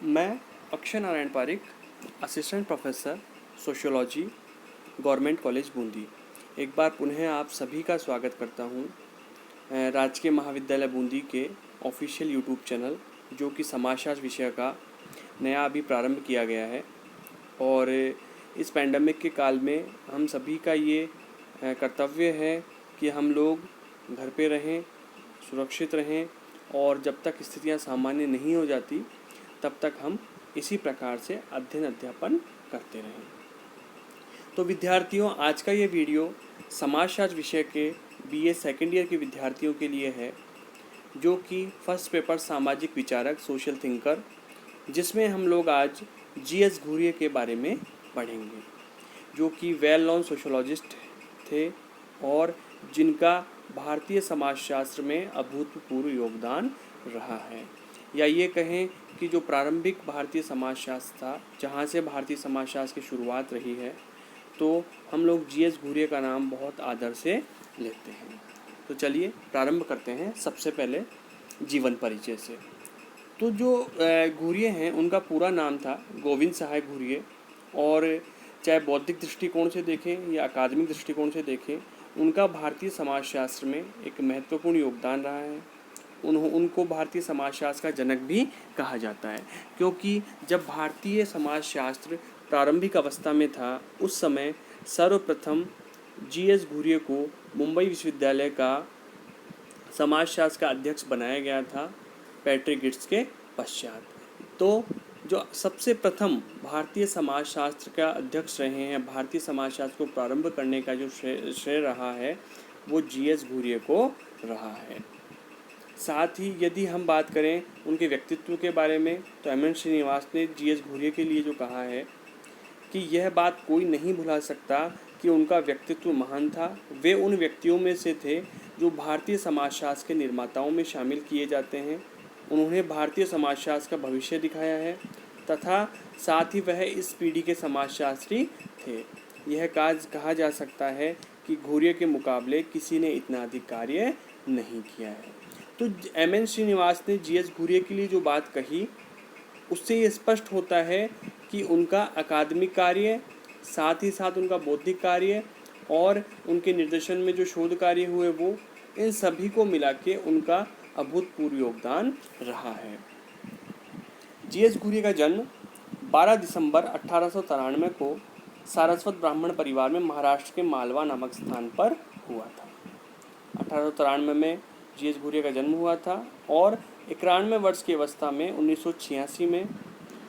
मैं Akshay Narayan Pareek, assistant professor sociology, government college Bundi, एक बार पुनः आप सभी का स्वागत करता हूँ राजकीय महाविद्यालय बूंदी के ऑफिशियल यूट्यूब चैनल, जो कि समाजशास्त्र विषय का नया अभी प्रारंभ किया गया है। और इस पैंडमिक के काल में हम सभी का ये कर्तव्य है कि हम लोग घर पे रहें, सुरक्षित रहें, और जब तक स्थितियाँ सामान्य नहीं हो जाती तब तक हम इसी प्रकार से अध्ययन अध्यापन करते रहें। तो विद्यार्थियों, आज का ये वीडियो समाजशास्त्र विषय के बीए सेकेंड ईयर के विद्यार्थियों के लिए है, जो कि फर्स्ट पेपर सामाजिक विचारक सोशल थिंकर, जिसमें हम लोग आज जीएस घुरिये के बारे में पढ़ेंगे, जो कि वेल नोन सोशोलॉजिस्ट थे और जिनका भारतीय समाजशास्त्र में अभूतपूर्व योगदान रहा है। या ये कहें कि जो प्रारंभिक भारतीय समाजशास्त्र था, जहाँ से भारतीय समाजशास्त्र की शुरुआत रही है, तो हम लोग जीएस घुरिये का नाम बहुत आदर से लेते हैं। तो चलिए प्रारंभ करते हैं सबसे पहले जीवन परिचय से। तो जो घुरिये हैं, उनका पूरा नाम था गोविंद सहाय घुरिये, और चाहे बौद्धिक दृष्टिकोण से देखें या अकादमिक दृष्टिकोण से देखें, उनका भारतीय समाजशास्त्र में एक महत्वपूर्ण योगदान रहा है। उनको भारतीय समाजशास्त्र का जनक भी कहा जाता है, क्योंकि जब भारतीय समाजशास्त्र प्रारंभिक अवस्था में था, उस समय सर्वप्रथम जीएस घुरिये को मुंबई विश्वविद्यालय का समाजशास्त्र का अध्यक्ष बनाया गया था पैट्रिक गिट्स के पश्चात। तो जो सबसे प्रथम भारतीय समाजशास्त्र का अध्यक्ष रहे हैं, भारतीय समाजशास्त्र को प्रारंभ करने का जो श्रेय रहा है, वो जीएस घुरिये को रहा है। साथ ही यदि हम बात करें उनके व्यक्तित्व के बारे में, तो एम एन श्रीनिवास ने जीएस घुरिये के लिए जो कहा है कि यह बात कोई नहीं भुला सकता कि उनका व्यक्तित्व महान था। वे उन व्यक्तियों में से थे जो भारतीय समाजशास्त्र के निर्माताओं में शामिल किए जाते हैं। उन्होंने भारतीय समाजशास्त्र का भविष्य दिखाया है, तथा साथ ही वह इस पीढ़ी के समाजशास्त्री थे। यह कहा जा सकता है कि घुरिये के मुकाबले किसी ने इतना अधिक कार्य नहीं किया है। तो एम एन श्रीनिवास ने जीएस घुरिये के लिए जो बात कही, उससे ये स्पष्ट होता है कि उनका अकादमिक कार्य, साथ ही साथ उनका बौद्धिक कार्य और उनके निर्देशन में जो शोध कार्य हुए, वो इन सभी को मिला के उनका अभूतपूर्व योगदान रहा है। जीएस घुरिये का जन्म 12 दिसंबर 1893 को सारस्वत ब्राह्मण परिवार में महाराष्ट्र के मालवा नामक स्थान पर हुआ था। 1893 में जीएस घुरिये का जन्म हुआ था, और 91 वर्ष की अवस्था में 1986 में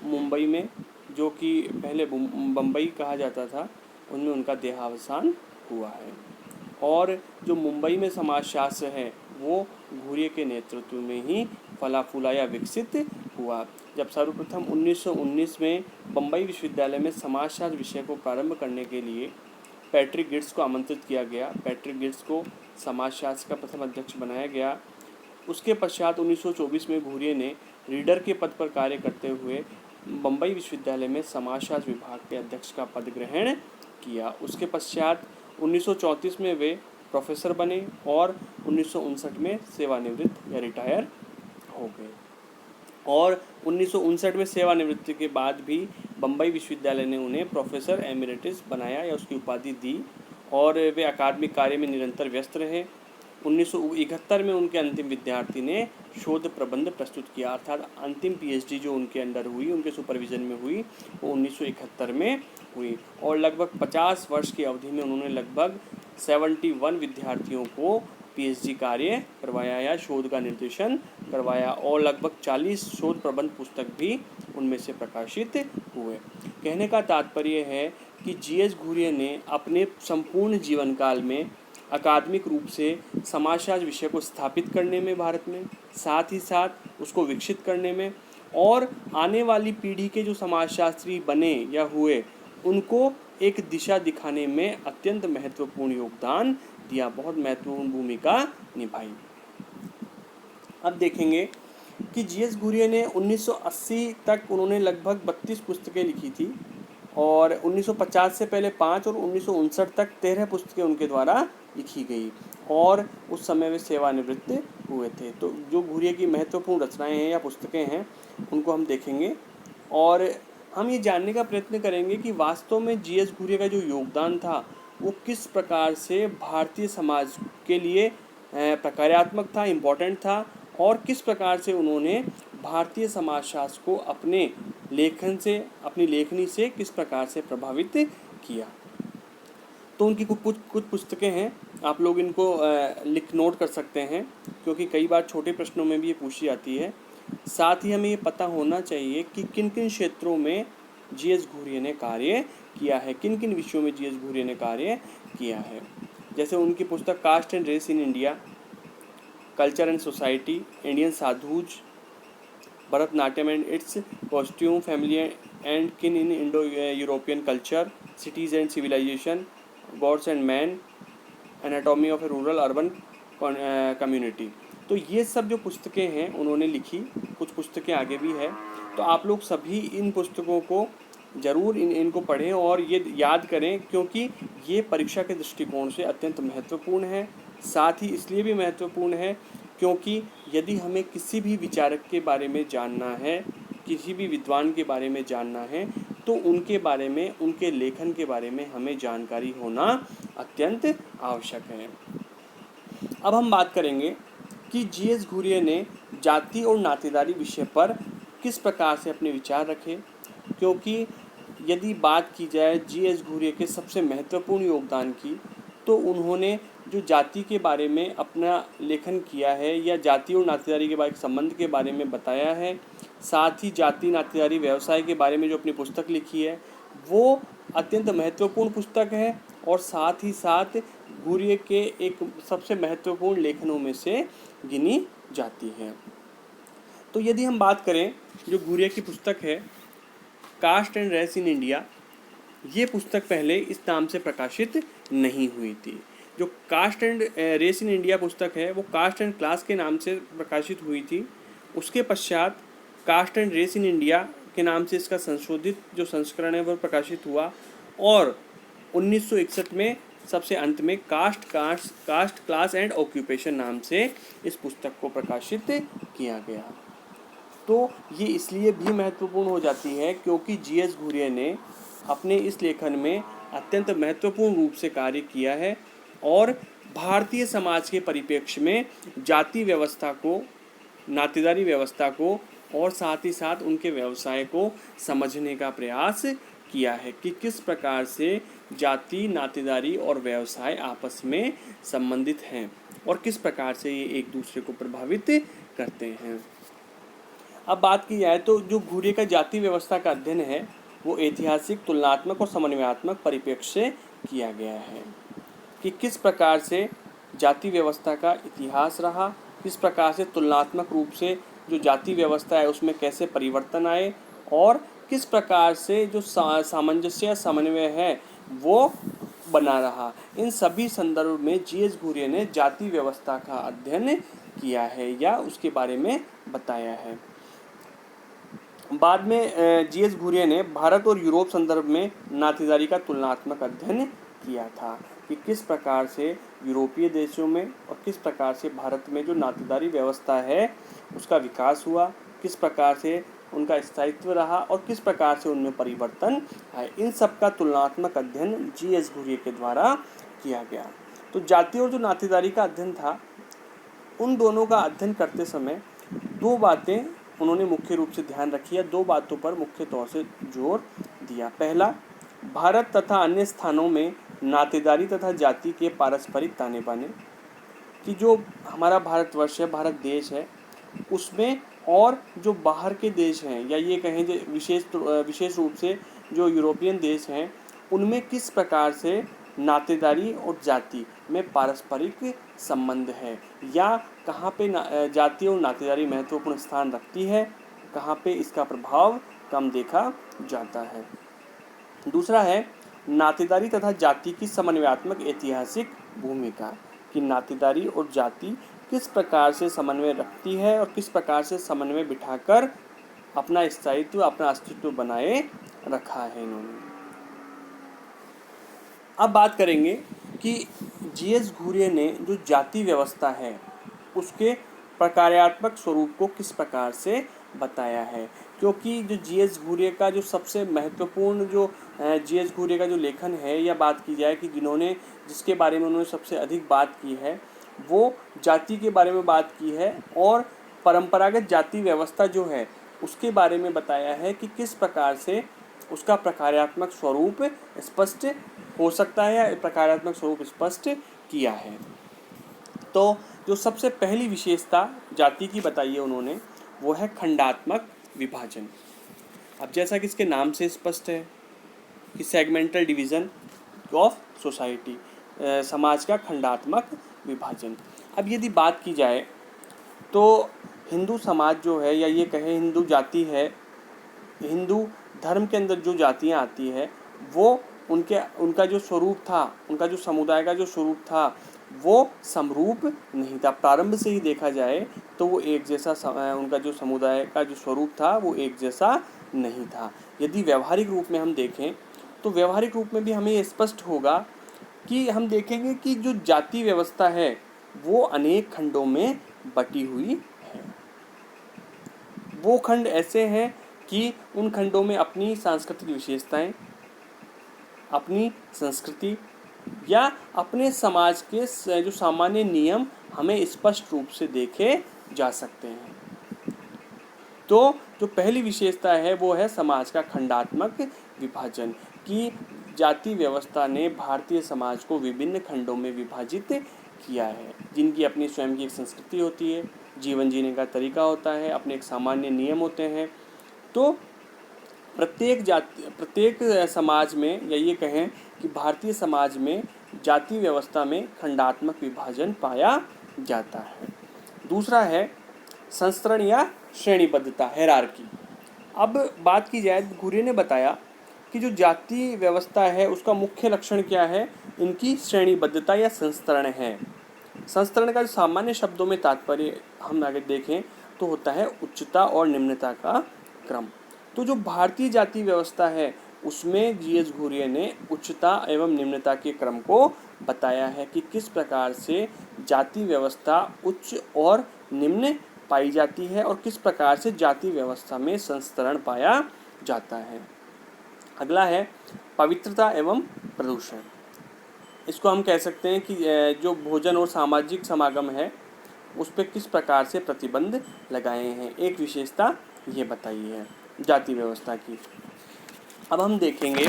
मुंबई में, जो कि पहले बम्बई कहा जाता था, उनमें उनका देहावसान हुआ है। और जो मुंबई में समाजशास्त्र है, वो घुरिये के नेतृत्व में ही फला फूला या विकसित हुआ। जब सर्वप्रथम 1919 में बम्बई विश्वविद्यालय में समाजशास्त्र विषय को प्रारंभ करने के लिए पैट्रिक गिट्स को आमंत्रित किया गया, पैट्रिक गिट्स को समाजशास्त्र का प्रथम अध्यक्ष बनाया गया। उसके पश्चात 1924 में घुरिये ने रीडर के पद पर कार्य करते हुए बम्बई विश्वविद्यालय में समाजशास्त्र विभाग के अध्यक्ष का पद ग्रहण किया। उसके पश्चात 1934 में वे प्रोफेसर बने और 1959 में सेवानिवृत्त या रिटायर हो गए। और 1959 में सेवानिवृत्ति के बाद भी बम्बई विश्वविद्यालय ने उन्हें प्रोफेसर एमिरेटिस बनाया या उसकी उपाधि दी, और वे अकादमिक कार्य में निरंतर व्यस्त रहे। 1971 में उनके अंतिम विद्यार्थी ने शोध प्रबंध प्रस्तुत किया, अर्थात अंतिम पीएचडी जो उनके अंडर हुई, उनके सुपरविजन में हुई, वो 1971 में हुई। और लगभग 50 वर्ष की अवधि में उन्होंने लगभग 71 विद्यार्थियों को पीएचडी कार्य करवाया या शोध का निर्देशन करवाया, और लगभग 40 शोध प्रबंध पुस्तक भी उनमें से प्रकाशित हुए। कहने का तात्पर्य है कि जीएस घुरिये ने अपने संपूर्ण जीवन काल में अकादमिक रूप से समाजशास्त्र विषय को स्थापित करने में भारत में, साथ ही साथ उसको विकसित करने में, और आने वाली पीढ़ी के जो समाजशास्त्री बने या हुए, उनको एक दिशा दिखाने में अत्यंत महत्वपूर्ण योगदान दिया, बहुत महत्वपूर्ण भूमिका निभाई। अब देखेंगे कि जीएस घुरिये ने 1980 तक उन्होंने लगभग 32 पुस्तकें लिखी थी, और 1950 से पहले 5 और 1959 तक 13 पुस्तकें उनके द्वारा लिखी गई, और उस समय वे सेवानिवृत्त हुए थे। तो जो घुरिये की महत्वपूर्ण रचनाएं हैं या पुस्तकें हैं, उनको हम देखेंगे। और हम ये जानने का प्रयत्न करेंगे कि वास्तव में जीएस घुरिया का जो योगदान था वो किस प्रकार से भारतीय समाज के लिए प्रकार्यात्मक था, इम्पोर्टेंट था, और किस प्रकार से उन्होंने भारतीय समाजशास्त्र को अपने लेखन से, अपनी लेखनी से किस प्रकार से प्रभावित किया। तो उनकी कुछ पुस्तकें हैं, आप लोग इनको लिख नोट कर सकते हैं, क्योंकि कई बार छोटे प्रश्नों में भी ये पूछी जाती है। साथ ही हमें ये पता होना चाहिए कि किन किन क्षेत्रों में जीएस घुरिया ने कार्य किया है, किन किन विषयों में जीएस घुरिया ने कार्य किया है। जैसे उनकी पुस्तक caste and race in India, culture and society, Indian Sadhus, Bharatanatyam and its costume, family and kin in Indo European culture, cities and civilization, gods and man, anatomy of a rural urban community. तो ये सब जो पुस्तकें हैं उन्होंने लिखी, कुछ पुस्तकें आगे भी है। तो आप लोग सभी इन पुस्तकों को ज़रूर इनको पढ़ें और ये याद करें, क्योंकि ये परीक्षा के दृष्टिकोण से अत्यंत महत्वपूर्ण है। साथ ही इसलिए भी महत्वपूर्ण है क्योंकि यदि हमें किसी भी विचारक के बारे में जानना है, किसी भी विद्वान के बारे में जानना है, तो उनके बारे में, उनके लेखन के बारे में हमें जानकारी होना अत्यंत आवश्यक है। अब हम बात करेंगे कि जीएस घुरिया ने जाति और नातेदारी विषय पर किस प्रकार से अपने विचार रखे, क्योंकि यदि बात की जाए जीएस घुरिया के सबसे महत्वपूर्ण योगदान की, तो उन्होंने जो जाति के बारे में अपना लेखन किया है या जाति और नातेदारी के बारे संबंध के बारे में बताया है, साथ ही जाति नातेदारी व्यवसाय के बारे में जो अपनी पुस्तक लिखी है वो अत्यंत महत्वपूर्ण पुस्तक है, और साथ ही साथ घुरिया के एक सबसे महत्वपूर्ण लेखनों में से गिनी जाती है। तो यदि हम बात करें, जो घुरिया की पुस्तक है caste and race in India, ये पुस्तक पहले इस नाम से प्रकाशित नहीं हुई थी। जो caste and race in India पुस्तक है वो कास्ट एंड क्लास के नाम से प्रकाशित हुई थी। उसके पश्चात caste and race in India के नाम से इसका संशोधित जो संस्करण है वो प्रकाशित हुआ, और 1961 में सबसे अंत में कास्ट क्लास एंड ऑक्यूपेशन नाम से इस पुस्तक को प्रकाशित किया गया। तो ये इसलिए भी महत्वपूर्ण हो जाती है क्योंकि जीएस घुरिया ने अपने इस लेखन में अत्यंत महत्वपूर्ण रूप से कार्य किया है और भारतीय समाज के परिप्रेक्ष्य में जाति व्यवस्था को, नातेदारी व्यवस्था को और साथ ही साथ उनके व्यवसाय को समझने का प्रयास किया है कि किस प्रकार से जाति, नातेदारी और व्यवसाय आपस में संबंधित हैं और किस प्रकार से ये एक दूसरे को प्रभावित करते हैं। अब बात की जाए तो जो घुरिया का जाति व्यवस्था का अध्ययन है वो ऐतिहासिक, तुलनात्मक और समन्वयात्मक परिप्रेक्ष्य से किया गया है कि किस प्रकार से जाति व्यवस्था का इतिहास रहा, किस प्रकार से तुलनात्मक रूप से जो जाति व्यवस्था है उसमें कैसे परिवर्तन आए और किस प्रकार से जो सामंजस्य समन्वय है वो बना रहा। इन सभी संदर्भ में जीएस घुरिया ने जाति व्यवस्था का अध्ययन किया है या उसके बारे में बताया है। बाद में जीएस घुरिया ने भारत और यूरोप संदर्भ में नातेदारी का तुलनात्मक अध्ययन किया था कि किस प्रकार से यूरोपीय देशों में और किस प्रकार से भारत में जो नातेदारी व्यवस्था है उसका विकास हुआ, किस प्रकार से उनका स्थायित्व रहा और किस प्रकार से उनमें परिवर्तन आए। इन सब का तुलनात्मक अध्ययन जीएस घुरिया के द्वारा किया गया। तो जाति और जो नातेदारी का अध्ययन था, उन दोनों का अध्ययन करते समय दो बातें उन्होंने मुख्य रूप से ध्यान रखी है, दो बातों पर मुख्य तौर से जोर दिया। पहला, भारत तथा अन्य स्थानों में नातेदारी तथा जाति के पारस्परिक ताने बाने, कि जो हमारा भारतवर्ष है, भारत देश है, उसमें और जो बाहर के देश हैं या ये कहें जो विशेष रूप से जो यूरोपियन देश हैं उनमें किस प्रकार से नातेदारी और जाति में पारस्परिक संबंध है या कहाँ पे जाति और नातेदारी महत्वपूर्ण स्थान रखती है, कहाँ पे इसका प्रभाव कम देखा जाता है। दूसरा है नातेदारी तथा जाति की समन्वयात्मक ऐतिहासिक भूमिका, कि नातेदारी और जाति किस प्रकार से समन्वय रखती है और किस प्रकार से समन्वय बिठाकर अपना स्थायित्व, अपना अस्तित्व बनाए रखा है इन्होंने। अब बात करेंगे कि जीएस घुरिया ने जो जाति व्यवस्था है उसके प्रकार्यात्मक स्वरूप को किस प्रकार से बताया है। क्योंकि जो जी.एस. घुरिया का जो सबसे महत्वपूर्ण जो जी.एस. घुरिया का जो लेखन है या बात की जाए कि जिसके बारे में उन्होंने सबसे अधिक बात की है, वो जाति के बारे में बात की है और परंपरागत जाति व्यवस्था जो है उसके बारे में बताया है कि किस प्रकार से उसका प्रकार्यात्मक स्वरूप स्पष्ट हो सकता है या प्रकार्यात्मक स्वरूप स्पष्ट किया है। तो जो सबसे पहली विशेषता जाति की बताई है उन्होंने, वो है खंडात्मक विभाजन। अब जैसा कि इसके नाम से स्पष्ट है कि सेगमेंटल डिवीज़न ऑफ सोसाइटी, समाज का खंडात्मक विभाजन। अब यदि बात की जाए तो हिंदू समाज जो है या ये कहे हिंदू जाति है, हिंदू धर्म के अंदर जो जातियाँ आती है वो उनका जो स्वरूप था, उनका जो समुदाय का जो स्वरूप था वो समरूप नहीं था। प्रारंभ से ही देखा जाए तो वो एक जैसा उनका जो समुदाय का जो स्वरूप था वो एक जैसा नहीं था। यदि व्यवहारिक रूप में हम देखें तो व्यवहारिक रूप में भी हमें ये स्पष्ट होगा कि हम देखेंगे कि जो जाति व्यवस्था है वो अनेक खंडों में बटी हुई है। वो खंड ऐसे हैं कि उन खंडों में अपनी सांस्कृतिक विशेषताएं, अपनी संस्कृति या अपने समाज के जो सामान्य नियम हमें स्पष्ट रूप से देखे जा सकते हैं। तो जो पहली विशेषता है वो है समाज का खंडात्मक विभाजन, कि जाति व्यवस्था ने भारतीय समाज को विभिन्न खंडों में विभाजित किया है, जिनकी अपनी स्वयं की एक संस्कृति होती है, जीवन जीने का तरीका होता है, अपने एक सामान्य नियम होते हैं। तो प्रत्येक समाज में, या ये कहें कि भारतीय समाज में जाति व्यवस्था में खंडात्मक विभाजन पाया जाता है। दूसरा है संस्तरण या श्रेणीबद्धता, हायरार्की। अब बात की जाए, घुरिया ने बताया कि जो जाति व्यवस्था है उसका मुख्य लक्षण क्या है, इनकी श्रेणीबद्धता या संस्तरण है। संस्तरण का जो सामान्य शब्दों में तात्पर्य हम आगे देखें तो होता है उच्चता और निम्नता का क्रम। तो जो भारतीय जाति व्यवस्था है उसमें जी.एस. घुरिया ने उच्चता एवं निम्नता के क्रम को बताया है कि किस प्रकार से जाति व्यवस्था उच्च और निम्न पाई जाती है और किस प्रकार से जाति व्यवस्था में संस्तरण पाया जाता है। अगला है पवित्रता एवं प्रदूषण। इसको हम कह सकते हैं कि जो भोजन और सामाजिक समागम है उस पर किस प्रकार से प्रतिबंध लगाए हैं, एक विशेषता ये बताई है जाति व्यवस्था की। अब हम देखेंगे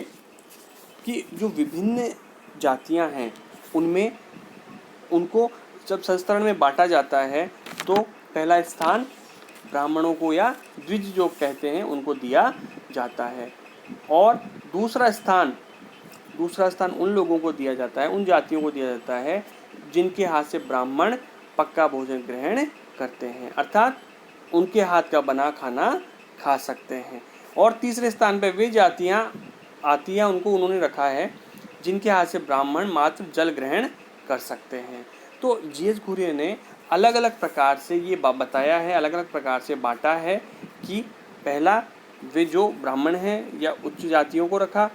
कि जो विभिन्न जातियां हैं उनमें उनको जब संस्तरण में बांटा जाता है तो पहला स्थान ब्राह्मणों को या द्विज जो कहते हैं उनको दिया जाता है, और दूसरा स्थान उन लोगों को दिया जाता है, उन जातियों को दिया जाता है जिनके हाथ से ब्राह्मण पक्का भोजन ग्रहण करते हैं, अर्थात उनके हाथ का बना खाना खा सकते हैं। और तीसरे स्थान पर वे जातियां आती हैं, उनको उन्होंने रखा है जिनके हाथ से ब्राह्मण मात्र जल ग्रहण कर सकते हैं। तो जी.एस. घुरिया ने अलग अलग प्रकार से ये बताया है, अलग अलग प्रकार से बांटा है कि पहला वे जो ब्राह्मण हैं या उच्च जातियों को रखा,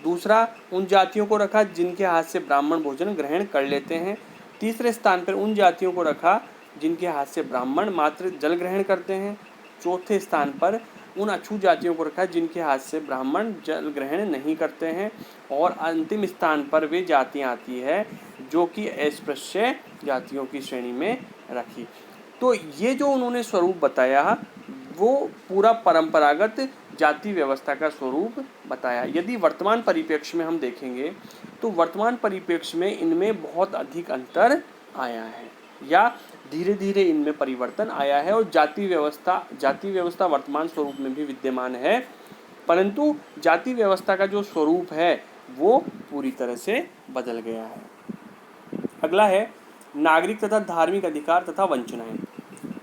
दूसरा उन जातियों को रखा जिनके हाथ से ब्राह्मण भोजन ग्रहण कर लेते हैं, तीसरे स्थान पर उन जातियों को रखा जिनके हाथ से ब्राह्मण मात्र जल ग्रहण करते हैं, चौथे स्थान पर उन अछूत जातियों को रखा जिनके हाथ से ब्राह्मण जल ग्रहण नहीं करते हैं, और अंतिम स्थान पर वे जातियाँ आती है जो कि अस्पृश्य जातियों की श्रेणी में रखी। तो ये जो उन्होंने स्वरूप बताया वो पूरा परंपरागत जाति व्यवस्था का स्वरूप बताया। यदि वर्तमान परिप्रेक्ष्य में हम देखेंगे तो वर्तमान परिप्रेक्ष्य में इनमें बहुत अधिक अंतर आया है या धीरे धीरे इनमें परिवर्तन आया है, और जाति व्यवस्था वर्तमान स्वरूप में भी विद्यमान है, परंतु जाति व्यवस्था का जो स्वरूप है वो पूरी तरह से बदल गया है। अगला है नागरिक तथा धार्मिक अधिकार तथा वंचनाएं।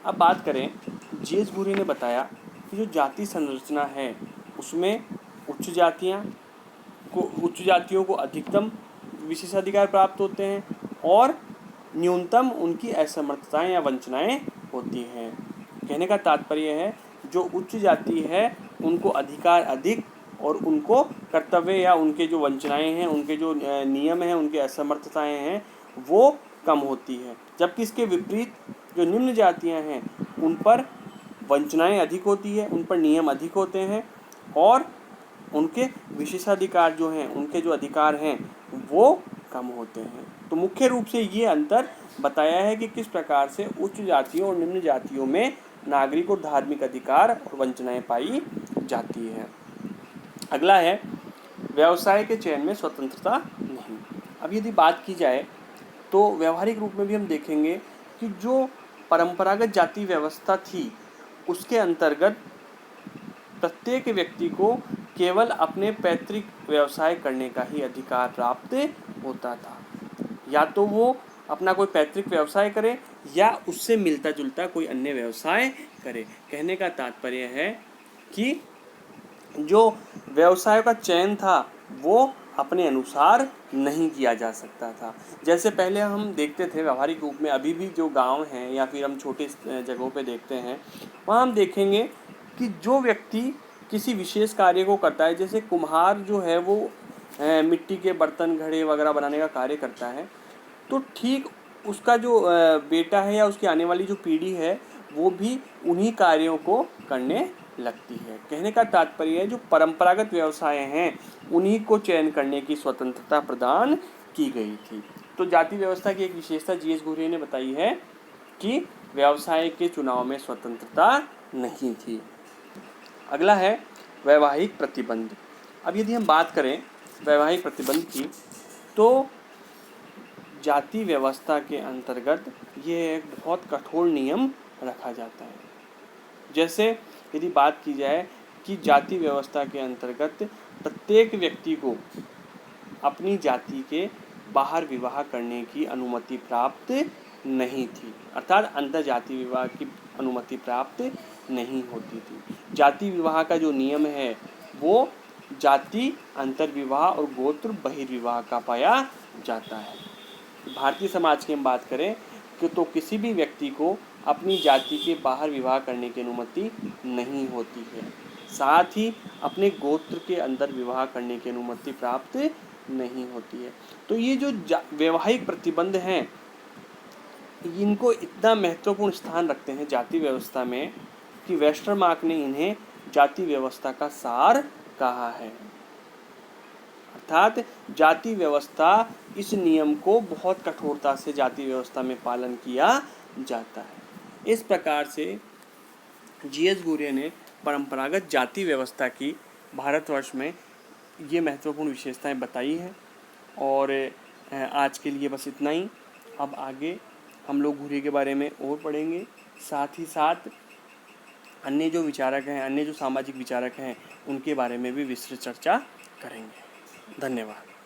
अब बात करें, जी.एस. घुरिया ने बताया कि जो जाति संरचना है उसमें उच्च जातियों को अधिकतम विशेषाधिकार प्राप्त होते हैं और न्यूनतम उनकी असमर्थताएं या वंचनाएं होती हैं। कहने का तात्पर्य है जो उच्च जाति है उनको अधिकार अधिक और उनको कर्तव्य या उनके जो वंचनाएं हैं, उनके जो नियम हैं, उनकी असमर्थताएं हैं वो कम होती है, जबकि इसके विपरीत जो निम्न जातियां हैं उन पर वंचनाएं अधिक होती है, उन पर नियम अधिक होते हैं और उनके विशेषाधिकार जो हैं, उनके जो अधिकार हैं वो कम होते हैं। तो मुख्य रूप से ये अंतर बताया है कि किस प्रकार से उच्च जातियों और निम्न जातियों में नागरिक और धार्मिक अधिकार और वंचनाएं पाई जाती है। अगला है व्यवसाय के चयन में स्वतंत्रता नहीं। अब यदि बात की जाए तो व्यवहारिक रूप में भी हम देखेंगे कि जो परंपरागत जाति व्यवस्था थी उसके अंतर्गत प्रत्येक व्यक्ति को केवल अपने पैतृक व्यवसाय करने का ही अधिकार प्राप्त होता था। या तो वो अपना कोई पैतृक व्यवसाय करे या उससे मिलता जुलता कोई अन्य व्यवसाय करे। कहने का तात्पर्य है कि जो व्यवसाय का चयन था वो अपने अनुसार नहीं किया जा सकता था। जैसे पहले हम देखते थे व्यवहारिक रूप में, अभी भी जो गांव हैं या फिर हम छोटे जगहों पे देखते हैं, वहाँ हम देखेंगे कि जो व्यक्ति किसी विशेष कार्य को करता है, जैसे कुम्हार जो है वो मिट्टी के बर्तन घड़े वगैरह बनाने का कार्य करता है, तो ठीक उसका जो बेटा है या उसकी आने वाली जो पीढ़ी है वो भी उन्हीं कार्यों को करने लगती है। कहने का तात्पर्य है जो परंपरागत व्यवसाय हैं उन्हीं को चयन करने की स्वतंत्रता प्रदान की गई थी। तो जाति व्यवस्था की एक विशेषता जी.एस. घुरिया ने बताई है कि व्यवसाय के चुनाव में स्वतंत्रता नहीं थी। अगला है वैवाहिक प्रतिबंध। अब यदि हम बात करें वैवाहिक प्रतिबंध की तो जाति व्यवस्था के अंतर्गत ये एक बहुत कठोर नियम रखा जाता है। जैसे यदि बात की जाए कि जाति व्यवस्था के अंतर्गत प्रत्येक व्यक्ति को अपनी जाति के बाहर विवाह करने की अनुमति प्राप्त नहीं थी, अर्थात अंतर जाति विवाह की अनुमति प्राप्त नहीं होती थी। जाति विवाह का जो नियम है वो जाति अंतर विवाह और गोत्र बहिर्विवाह का पाया जाता है। भारतीय समाज की हम बात करें कि तो किसी भी व्यक्ति को अपनी जाति के बाहर विवाह करने की अनुमति नहीं होती है, साथ ही अपने गोत्र के अंदर विवाह करने की अनुमति प्राप्त नहीं होती है। तो ये जो वैवाहिक प्रतिबंध हैं इनको इतना महत्वपूर्ण स्थान रखते हैं जाति व्यवस्था में कि वेस्टरमार्क ने इन्हें जाति व्यवस्था का सार कहा है। अर्थात जाति व्यवस्था, इस नियम को बहुत कठोरता से जाति व्यवस्था में पालन किया जाता है। इस प्रकार से जी.एस. घुरिया ने परंपरागत जाति व्यवस्था की भारतवर्ष में ये महत्वपूर्ण विशेषताएं बताई हैं। और आज के लिए बस इतना ही। अब आगे हम लोग घुरिया के बारे में और पढ़ेंगे, साथ ही साथ अन्य जो विचारक हैं, अन्य जो सामाजिक विचारक हैं उनके बारे में भी विस्तृत चर्चा करेंगे। धन्यवाद।